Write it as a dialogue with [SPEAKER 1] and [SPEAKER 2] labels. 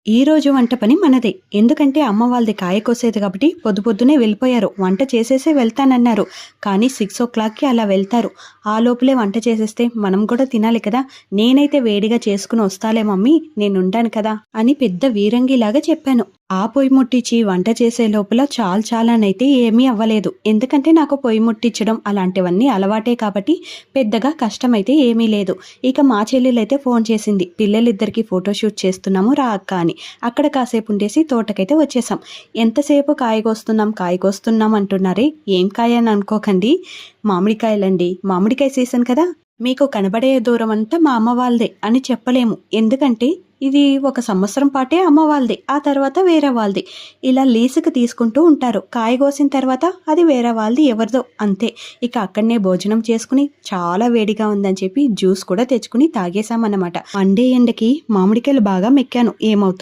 [SPEAKER 1] ఈ రోజు వంట పని మనదే. ఎందుకంటే అమ్మ వాళ్ళది కాయ కోసేది కాబట్టి పొద్దున్నే వెళ్ళిపోయారు. వంట చేసేసే వెళ్తానన్నారు. కానీ 6:00కి అలా వెళ్తారు. ఆ లోపలే వంట చేసేస్తే మనం కూడా తినాలి కదా! నేనైతే వేడిగా చేసుకుని వస్తాలే మమ్మీ, నేనుంటాను కదా అని పెద్ద వీరంగిలాగా చెప్పాను. ఆ పొయ్యి ముట్టించి వంట చేసే లోపల చాలానైతే ఏమీ అవ్వలేదు. ఎందుకంటే నాకు పొయ్యి ముట్టించడం అలాంటివన్నీ అలవాటే కాబట్టి పెద్దగా కష్టమైతే ఏమీ లేదు. ఇక మా చెల్లెలైతే ఫోన్ చేసింది. పిల్లలిద్దరికీ ఫోటోషూట్ చేస్తున్నాము రా అక్క అని. అక్కడ కాసేపు ఉండేసి తోటకైతే వచ్చేసాం. ఎంతసేపు కాయ కోస్తున్నాం అంటున్నారే, ఏం కాయ అని అనుకోకండి, మామిడికాయలండి. మామిడికాయ సీజన్ కదా! మీకు కనబడే దూరం అంతా మా అమ్మ వాళ్ళదే అని చెప్పలేము. ఎందుకంటే ఇది ఒక సంవత్సరం పాటే అమ్మ వాళ్ళది, ఆ తర్వాత వేరే వాళ్ళది. ఇలా లీజుకి తీసుకుంటూ ఉంటారు. కాయ కోసిన తర్వాత అది వేరే వాళ్ళది, ఎవరిదో అంతే. ఇక అక్కడనే భోజనం చేసుకుని చాలా వేడిగా ఉందని చెప్పి జ్యూస్ కూడా తెచ్చుకుని తాగేశామన్నమాట. మండే ఎండకి మామిడికాయలు బాగా మెక్కాను. ఏమవుతుంది